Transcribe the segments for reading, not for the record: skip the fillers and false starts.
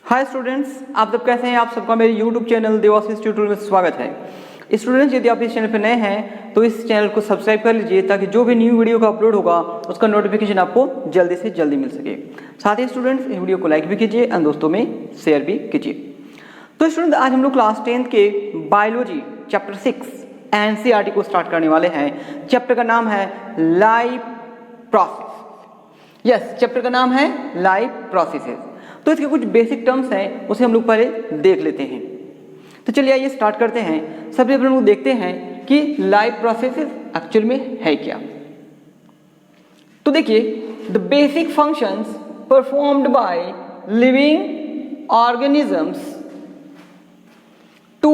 Hi students, आप सब कैसे हैं। आप सबका मेरे यूट्यूब चैनल देवाशीष ट्यूटोरियल में स्वागत है। स्टूडेंट्स, यदि आप इस चैनल पर नए हैं तो इस चैनल को सब्सक्राइब कर लीजिए ताकि जो भी न्यू वीडियो का अपलोड होगा उसका नोटिफिकेशन आपको जल्दी से जल्दी मिल सके। साथ ही स्टूडेंट्स, इस वीडियो को लाइक भी कीजिए और दोस्तों में शेयर भी कीजिए। तो स्टूडेंट, आज हम लोग क्लास 10th के बायोलॉजी चैप्टर 6 एनसीईआरटी को स्टार्ट करने वाले हैं। चैप्टर का नाम है लाइफ प्रोसेस। यस, चैप्टर का नाम है लाइफ प्रोसेसेस। तो इसके कुछ बेसिक टर्म्स हैं, उसे हम लोग पहले देख लेते हैं। तो चलिए आइए स्टार्ट करते हैं। सबसे पहले हम लोग देखते हैं कि लाइफ प्रोसेसेस एक्चुअल में है क्या। तो देखिए, the basic functions performed by living organisms to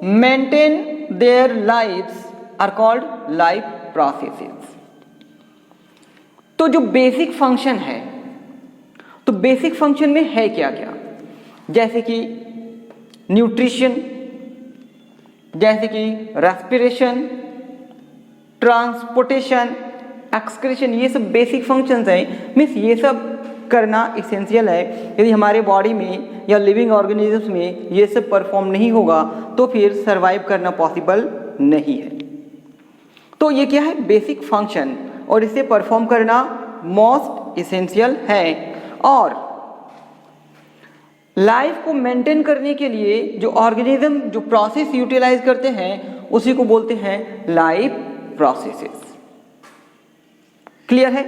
maintain their lives are called life processes. तो जो बेसिक फंक्शन है, तो बेसिक फंक्शन में है क्या क्या, जैसे कि न्यूट्रिशन, जैसे कि रेस्पिरेशन, ट्रांसपोर्टेशन, एक्सक्रीशन, ये सब बेसिक फंक्शंस हैं। मीन्स ये सब करना इसेंशियल है। यदि हमारे बॉडी में या लिविंग ऑर्गेनिजम्स में ये सब परफॉर्म नहीं होगा तो फिर सरवाइव करना पॉसिबल नहीं है। तो ये क्या है, बेसिक फंक्शन, और इसे परफॉर्म करना मोस्ट इसेंशियल है। और लाइफ को मेंटेन करने के लिए जो ऑर्गेनिज्म जो प्रोसेस यूटिलाइज करते हैं उसी को बोलते हैं लाइफ प्रोसेसेस। क्लियर है?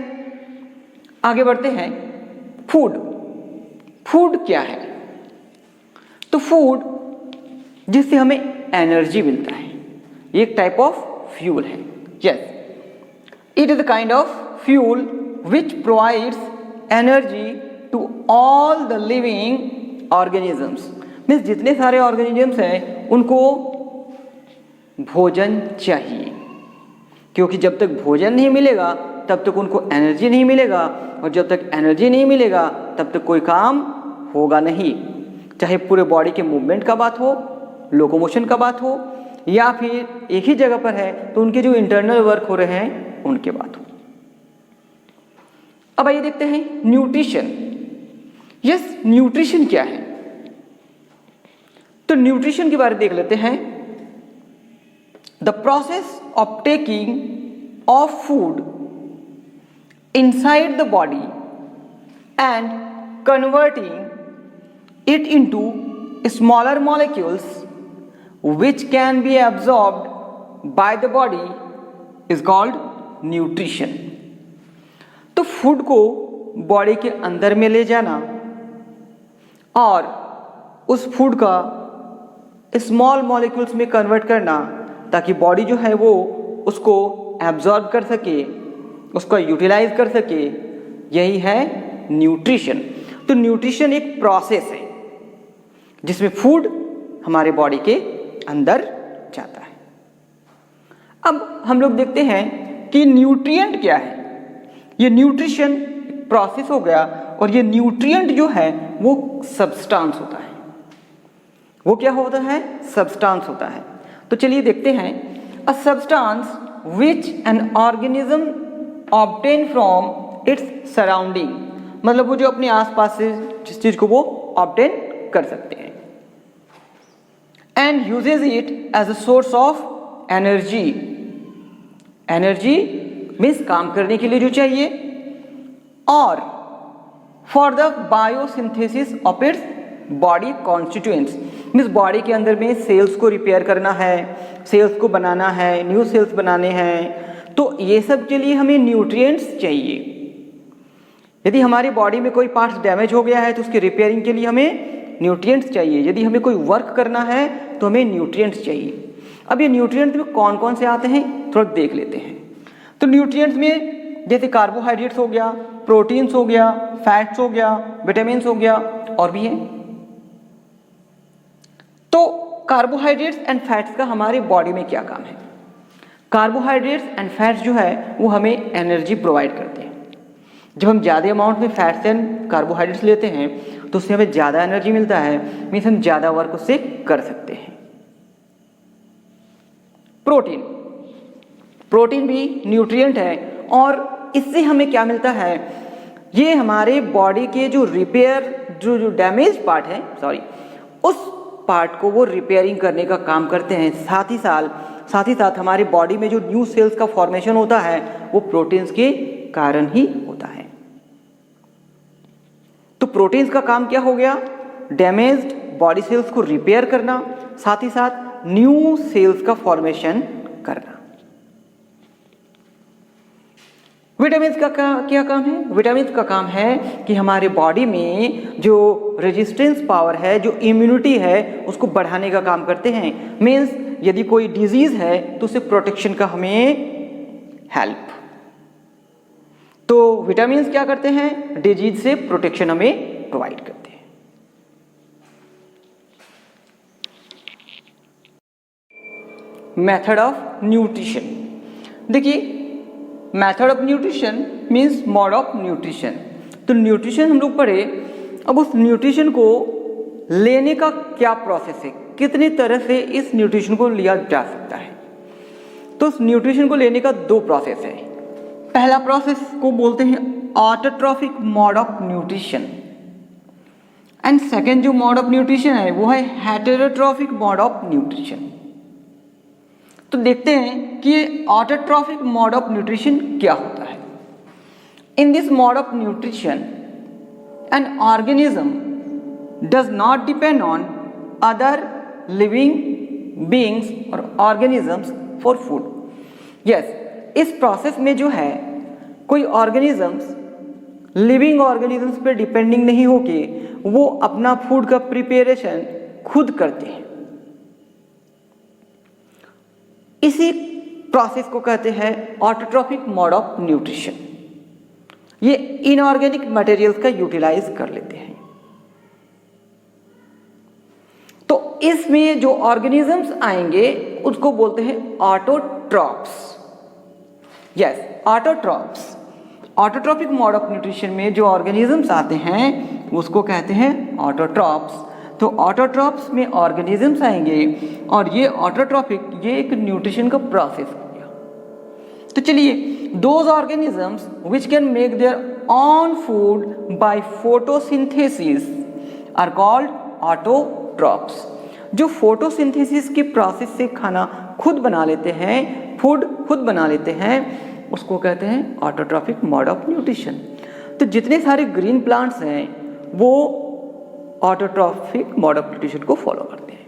आगे बढ़ते हैं। फूड। फूड क्या है? तो फूड जिससे हमें एनर्जी मिलता है, एक टाइप ऑफ फ्यूल है। Yes, it is the kind of fuel which provides energy to all the living organisms। Means जितने सारे ऑर्गेनिजम्स हैं उनको भोजन चाहिए, क्योंकि जब तक भोजन नहीं मिलेगा तब तक उनको एनर्जी नहीं मिलेगा, और जब तक एनर्जी नहीं मिलेगा तब तक कोई काम होगा नहीं। चाहे पूरे बॉडी के मूवमेंट का बात हो, लोकोमोशन का बात हो, या फिर एक ही जगह पर है तो उनके जो इंटरनल वर्क हो रहे हैं उनके बात हो। अब आइए देखते हैं न्यूट्रिशन। यस, न्यूट्रिशन क्या है? तो न्यूट्रिशन के बारे में देख लेते हैं। The process of taking of food inside the body and converting it into smaller molecules which can be absorbed by the body is called nutrition। तो फूड को बॉडी के अंदर में ले जाना और उस फूड का स्मॉल मॉलिक्यूल्स में कन्वर्ट करना ताकि बॉडी जो है वो उसको एब्जॉर्ब कर सके, उसको यूटिलाइज कर सके, यही है न्यूट्रिशन। तो न्यूट्रिशन एक प्रोसेस है जिसमें फूड हमारे बॉडी के अंदर जाता है। अब हम लोग देखते हैं कि न्यूट्रिएंट क्या है। ये न्यूट्रिशन प्रोसेस हो गया, और ये न्यूट्रिएंट जो है वो सब्सटेंस होता है। वो क्या होता है? सब्सटेंस होता है। तो चलिए देखते हैं। A substance which an organism obtain from its surrounding, मतलब वो जो अपने आसपास से जिस चीज को वो ऑब्टेन कर सकते हैं, and uses it as a source of energy। Energy means काम करने के लिए जो चाहिए, और for the biosynthesis of its body constituents, means body के अंदर में सेल्स को रिपेयर करना है, सेल्स को बनाना है, न्यू सेल्स बनाने हैं। तो ये सब के लिए हमें न्यूट्रिएंट्स चाहिए। यदि हमारी बॉडी में कोई पार्ट्स डैमेज हो गया है तो उसके रिपेयरिंग के लिए हमें न्यूट्रिएंट्स चाहिए। यदि हमें कोई वर्क करना है तो हमें न्यूट्रिएंट्स चाहिए। अब ये न्यूट्रिएंट्स में कौन कौन से आते हैं थोड़ा देख लेते हैं। तो न्यूट्रिएंट्स में जैसे कार्बोहाइड्रेट्स हो गया, प्रोटीन्स हो गया, फैट्स हो गया, विटामिन्स हो गया, और भी हैं। तो कार्बोहाइड्रेट्स एंड फैट्स का हमारे बॉडी में क्या काम है? कार्बोहाइड्रेट्स एंड फैट्स जो है वो हमें एनर्जी प्रोवाइड करते हैं। जब हम ज़्यादा अमाउंट में फैट्स एंड कार्बोहाइड्रेट्स लेते हैं तो उससे हमें ज़्यादा एनर्जी मिलता है, मीन्स हम ज़्यादा वर्क उससे कर सकते हैं। प्रोटीन, प्रोटीन भी न्यूट्रिएंट है, और इससे हमें क्या मिलता है? ये हमारे बॉडी के जो रिपेयर जो डैमेज पार्ट है उस पार्ट को वो रिपेयरिंग करने का काम करते हैं। साथ ही साथ हमारी बॉडी में जो न्यू सेल्स का फॉर्मेशन होता है वो प्रोटीन्स के कारण ही होता है। तो प्रोटीन्स का काम क्या हो गया? डैमेज्ड बॉडी सेल्स को रिपेयर करना, साथ ही साथ न्यू सेल्स का फॉर्मेशन करना। विटामिन्स का क्या काम है? विटामिन्स का काम है कि हमारे बॉडी में जो रेजिस्टेंस पावर है, जो इम्यूनिटी है, उसको बढ़ाने का काम करते हैं। मीन्स यदि कोई डिजीज है तो उससे प्रोटेक्शन का हमें हेल्प। तो विटामिन्स क्या करते हैं? डिजीज से प्रोटेक्शन हमें प्रोवाइड करते हैं। Method of nutrition. देखिए, method of nutrition means mode of nutrition. तो न्यूट्रिशन हम लोग पढ़े, अब उस न्यूट्रिशन को लेने का क्या प्रोसेस है, कितनी तरह से इस न्यूट्रिशन को लिया जा सकता है। तो उस न्यूट्रिशन को लेने का दो प्रोसेस है। पहला प्रोसेस को बोलते हैं autotrophic mode of nutrition, and second जो मोड ऑफ न्यूट्रिशन है वो है हेटेरोट्रॉफिक मोड ऑफ न्यूट्रिशन। तो देखते हैं कि ये ऑटोट्रॉफिक मोड ऑफ न्यूट्रिशन क्या होता है। In this mode of nutrition an organism does not depend on other living beings और ऑर्गेनिजम्स फॉर फूड। यस, इस प्रोसेस में जो है कोई ऑर्गेनिजम्स लिविंग ऑर्गेनिजम्स पे डिपेंडिंग नहीं होके वो अपना फूड का प्रिपरेशन खुद करते हैं। इसी प्रोसेस को कहते हैं ऑटोट्रॉफिक मोड ऑफ न्यूट्रिशन। ये इनऑर्गेनिक मटेरियल्स का यूटिलाइज कर लेते हैं। तो इसमें जो ऑर्गेनिजम्स आएंगे उसको बोलते हैं autotrophs. Yes, autotrophs. Autotrophic mode of nutrition में जो ऑर्गेनिजम्स आते हैं उसको कहते हैं ऑटोट्रॉप्स। तो ऑटोट्रॉप्स में ऑर्गेनिजम्स आएंगे और ये ऑटोट्रॉफिक, ये एक न्यूट्रिशन का प्रोसेस हो गया। तो चलिए, those organisms which can make their own food by photosynthesis are called autotrophs. जो फोटोसिंथेसिस के प्रोसेस से खाना खुद बना लेते हैं, फूड खुद बना लेते हैं, उसको कहते हैं ऑटोट्रॉफिक मोड ऑफ न्यूट्रिशन। तो जितने सारे ग्रीन प्लांट्स हैं वो ऑटोट्रॉफिक मोड ऑफ न्यूट्रिशन को फॉलो करते हैं।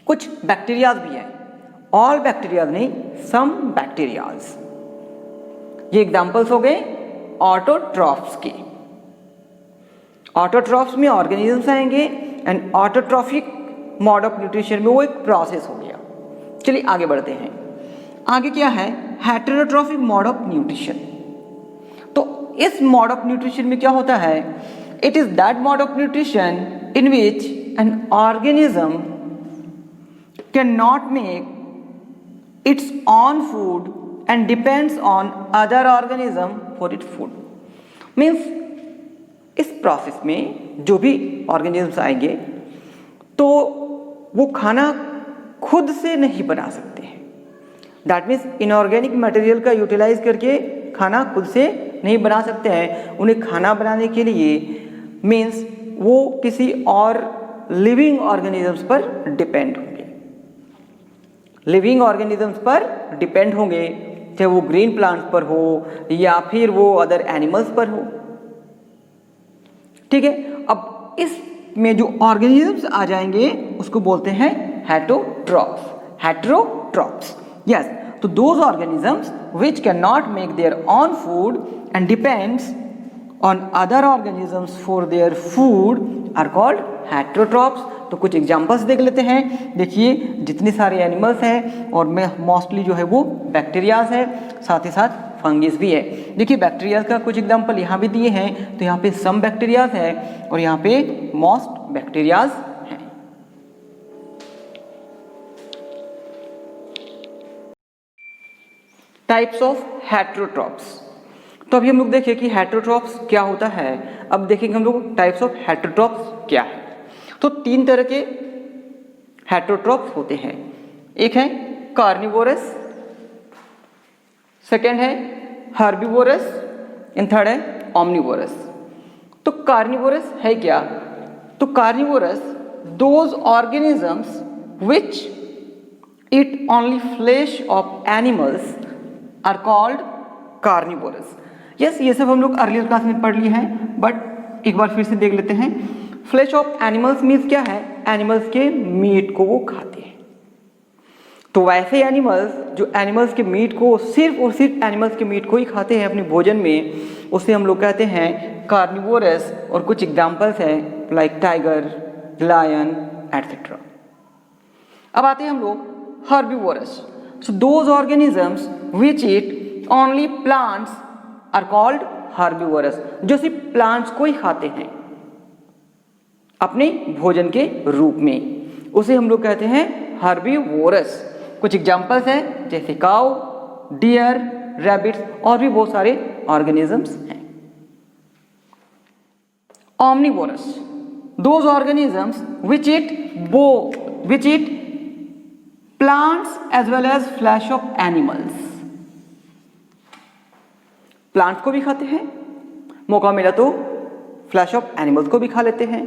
कुछ बैक्टीरियाज भी हैं, ऑल बैक्टीरियाज नहीं, सम बैक्टीरियाज। ये एग्जांपल्स हो गए ऑटोट्रॉफ्स के। ऑटोट्रॉफ्स में ऑर्गेनिजम्स आएंगे and autotrophic mode of nutrition में वो एक प्रोसेस हो गया। चलिए आगे बढ़ते हैं। आगे क्या है? Heterotrophic mode of nutrition. तो इस मोड ऑफ न्यूट्रिशन में क्या होता है? It is that mode of nutrition in which an organism cannot make its own food and depends on other organism for its food. Means इस process में जो भी ऑर्गेनिजम्स आएंगे तो वो खाना खुद से नहीं बना सकते हैं। दैट मीन्स इनऑर्गेनिक मटेरियल का यूटिलाइज करके खाना खुद से नहीं बना सकते हैं। उन्हें खाना बनाने के लिए मीन्स वो किसी और लिविंग ऑर्गेनिजम्स पर डिपेंड होंगे। लिविंग ऑर्गेनिजम्स पर डिपेंड होंगे, चाहे वो ग्रीन प्लांट्स पर हो या फिर वो अदर एनिमल्स पर हो। ठीक है, अब इसमें जो ऑर्गेनिजम्स आ जाएंगे उसको बोलते हैं हेटेरोट्रॉप्स। Heterotrophs, yes. तो those organisms which can not make their own food and depends on other organisms for their food are called heterotrophs। तो कुछ एग्जांपल्स देख लेते हैं। देखिए, जितने सारे एनिमल्स हैं और में मोस्टली जो है वो बैक्टीरियाज है, साथ ही साथ फंगिस भी है। देखिए, बैक्टीरियाज का कुछ एग्जांपल यहाँ भी दिए हैं। तो यहाँ पे सम बैक्टीरियाज है और यहाँ पे मोस्ट बैक्टीरियाज हैं। Types of heterotrophs. तो अभी हम लोग देखें कि हेटेरोट्रॉप्स क्या होता है। अब देखेंगे हम लोग टाइप्स ऑफ हेटेरोट्रॉप्स क्या है। तो तीन तरह के हेटेरोट्रॉप्स होते हैं। एक है कार्निवोरस, सेकेंड है हर्बिवोरस एंड थर्ड है ओमनिवोरस। तो कार्निवोरस है क्या? तो carnivorous those organisms which eat only flesh of animals are called carnivorous. yes, ये सब हम लोग अर्लियर क्लास में पढ़ लिए हैं, बट एक बार फिर से देख लेते हैं. फ्लैश ऑफ एनिमल्स मीन्स क्या है? एनिमल्स के मीट को वो खाते हैं. तो वैसे एनिमल्स जो एनिमल्स के मीट को सिर्फ और सिर्फ एनिमल्स के मीट को ही खाते हैं अपने भोजन में, उसे हम लोग कहते हैं कार्निवोरस. और कुछ एग्जाम्पल्स हैं लाइक टाइगर, लायन एटसेट्रा. अब आते हैं हम लोग herbivorous. So those organisms which eat only plants are called herbivorous. जो सिर्फ प्लांट्स को ही खाते हैं अपने भोजन के रूप में, उसे हम लोग कहते हैं herbivorous. कुछ एग्जांपल्स हैं जैसे काउ, डियर, रैबिट्स और भी बहुत सारे ऑर्गेनिजम्स हैं. Omnivorous. Those organisms which eat plants as well as flesh of animals. Plants को भी खाते हैं, मौका मिला तो फ्लैश ऑफ एनिमल्स को भी खा लेते हैं,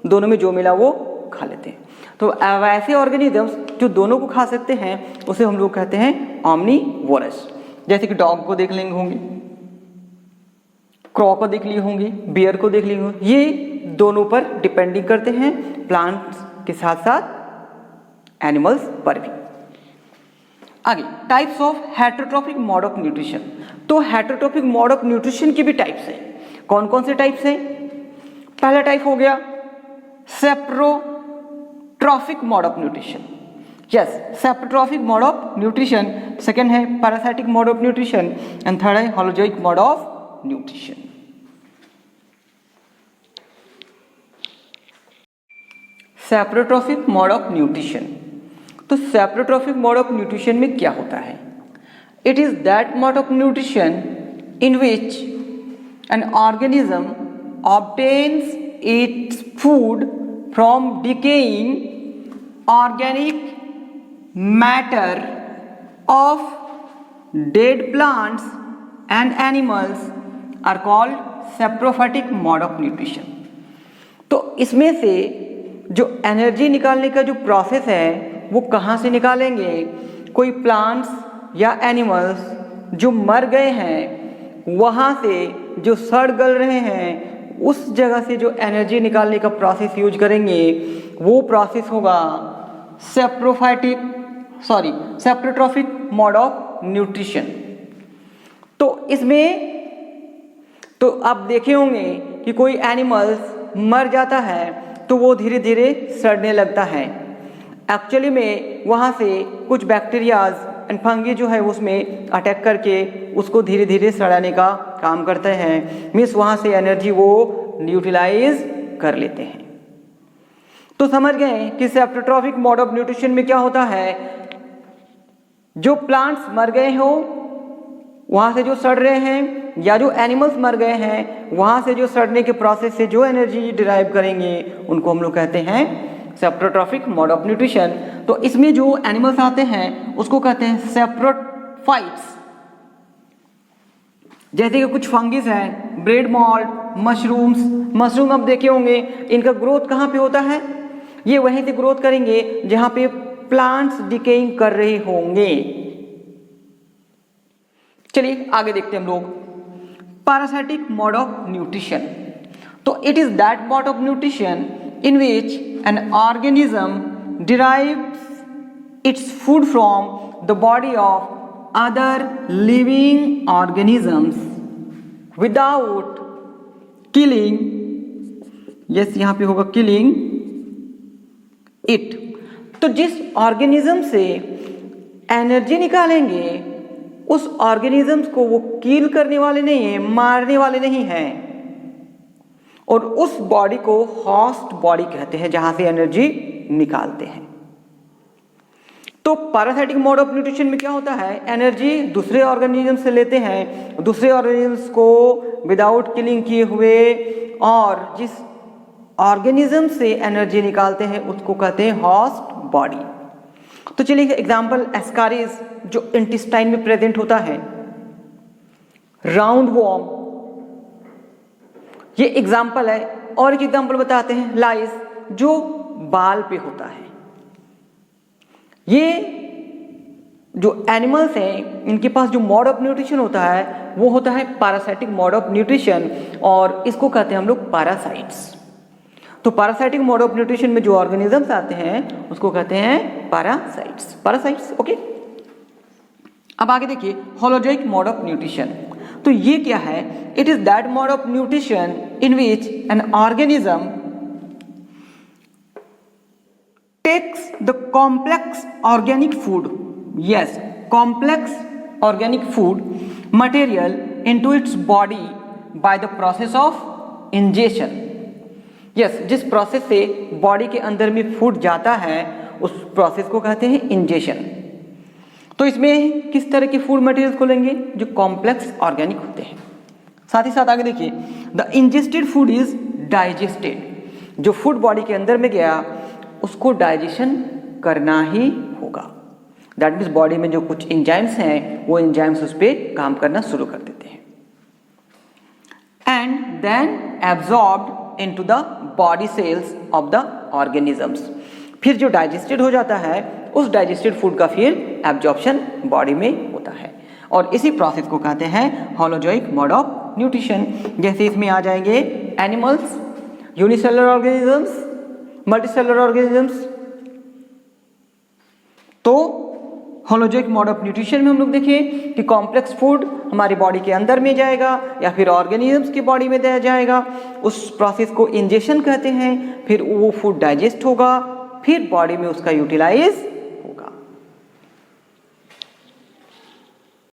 दोनों में जो मिला वो खा लेते हैं. तो ऐसे ऑर्गेनिजम्स जो दोनों को खा सकते हैं उसे हम लोग कहते हैं ऑमनीवोरस. जैसे कि डॉग को देख लेंगे होंगे, क्रॉ को देख लिए होंगे, बियर को देख लिए होंगे. ये दोनों पर डिपेंडिंग करते हैं, प्लांट्स के साथ साथ एनिमल्स पर भी. आगे types of heterotrophic mode of nutrition. तो हेटरोट्रॉफिक मोड ऑफ न्यूट्रिशन की भी टाइप्स हैं. कौन कौन से टाइप्स हैं? पहला टाइप हो गया saprotrophic mode of nutrition. Yes, saprotrophic mode of nutrition. Second है parasitic mode of nutrition and third है holozoic mode of nutrition. Saprotrophic mode of nutrition. तो सेप्रोट्रॉफिक मोड ऑफ न्यूट्रिशन में क्या होता है? It is that mode of nutrition in which an organism obtains its food from decaying organic matter of dead plants and animals are called saprophytic mode of nutrition. तो इसमें से जो energy निकालने का जो प्रोसेस है वो कहाँ से निकालेंगे? कोई प्लांट्स या एनिमल्स जो मर गए हैं वहाँ से जो सड़ गल रहे हैं उस जगह से जो एनर्जी निकालने का प्रोसेस यूज करेंगे वो प्रोसेस होगा सेप्रोट्रॉफिक मोड ऑफ न्यूट्रिशन. तो इसमें तो आप देखे होंगे कि कोई एनिमल्स मर जाता है तो वो धीरे धीरे सड़ने लगता है. एक्चुअली में वहाँ से कुछ बैक्टीरियाज एंड फंगी जो है उसमें अटैक करके उसको धीरे धीरे सड़ाने का काम करते हैं. मीन्स वहाँ से एनर्जी वो न्यूट्रलाइज कर लेते हैं. तो समझ गए कि सेप्रोट्रॉफिक मोड ऑफ न्यूट्रिशन में क्या होता है? जो प्लांट्स मर गए हो वहाँ से जो सड़ रहे हैं या जो एनिमल्स मर गए हैं वहाँ से जो सड़ने के प्रोसेस से जो एनर्जी डिराइव करेंगे उनको हम लोग कहते हैं सेप्रोट्रॉफिक मोड ऑफ न्यूट्रिशन. तो इसमें जो एनिमल्स आते हैं उसको कहते हैं सेप्रोफाइट्स. जैसे कि कुछ फंगिस हैं, ब्रेड मॉल्ट, मशरूम आप देखे होंगे, इनका ग्रोथ कहाँ पे होता है? ये वहीं से ग्रोथ करेंगे जहाँ पे प्लांट्स डिकेइंग कर रहे होंगे. चलिए आगे देखते हैं हम लोग पैरासाइटिक मोड ऑफ न्यूट्रिशन. तो it is that mode of nutrition in which an organism derives its food from the body of other living organisms without killing, yes यहाँ पे होगा killing it. तो जिस ऑर्गेनिज्म से एनर्जी निकालेंगे उस organisms को वो किल करने वाले नहीं है, मारने वाले नहीं हैं, और उस बॉडी को होस्ट बॉडी कहते हैं जहां से एनर्जी निकालते हैं. तो पैरासाइटिक मोड ऑफ न्यूट्रिशन में क्या होता है? एनर्जी दूसरे ऑर्गेनिज्म से लेते हैं, दूसरे ऑर्गेनिज्म को विदाउट किलिंग किए हुए, और जिस ऑर्गेनिज्म से एनर्जी निकालते हैं उसको कहते हैं होस्ट बॉडी. तो चलिए एग्जांपल एस्कारिस जो इंटेस्टाइन में प्रेजेंट होता है, राउंड वॉर्म, ये एग्जाम्पल है। और एक एग्जाम्पल बताते हैं, लाइस जो बाल पे होता है। ये जो एनिमल्स हैं इनके पास जो मोड ऑफ न्यूट्रिशन होता है वो होता है पैरासाइटिक मोड ऑफ न्यूट्रिशन, और इसको कहते हैं हम लोग पैरासाइट्स। तो पैरासाइटिक मोड ऑफ न्यूट्रिशन में जो ऑर्गेनिजम्स आते हैं उसको कहते हैं पैरासाइट्स। ओके, अब आगे देखिए होलोजोइक मोड ऑफ न्यूट्रिशन। तो ये क्या है? It is that mode of nutrition in which an organism takes the complex organic food, yes, complex organic food material into its body by the process of ingestion. yes, जिस process से body के अंदर में food जाता है उस process को कहते हैं इंजेशन। तो इसमें किस तरह के फूड मटेरियल्स को लेंगे? जो कॉम्प्लेक्स ऑर्गेनिक होते हैं। साथ ही साथ आगे देखिए, the ingested food is digested. जो फूड बॉडी के अंदर में गया उसको डाइजेशन करना ही होगा। दैट मीन्स बॉडी में जो कुछ एंजाइम्स हैं वो एंजाइम्स उस पर काम करना शुरू कर देते हैं। And then absorbed into the body cells of the organisms. फिर जो डाइजेस्टेड हो जाता है उस डाइजेस्टेड फूड का फिर एब्जॉर्प्शन बॉडी में होता है, और इसी प्रोसेस को कहते हैं होलोजोइक मोड ऑफ न्यूट्रिशन। जैसे इसमें आ जाएंगे animals, unicellular organisms, multicellular organisms. तो होलोजोइक मोड ऑफ न्यूट्रिशन में हम लोग देखें कि कॉम्प्लेक्स फूड हमारी बॉडी के अंदर में जाएगा या फिर ऑर्गेनिजम्स की बॉडी में दिया जाएगा, उस प्रोसेस को इंजेशन कहते हैं। फिर वो फूड डाइजेस्ट होगा, फिर बॉडी में उसका यूटिलाइज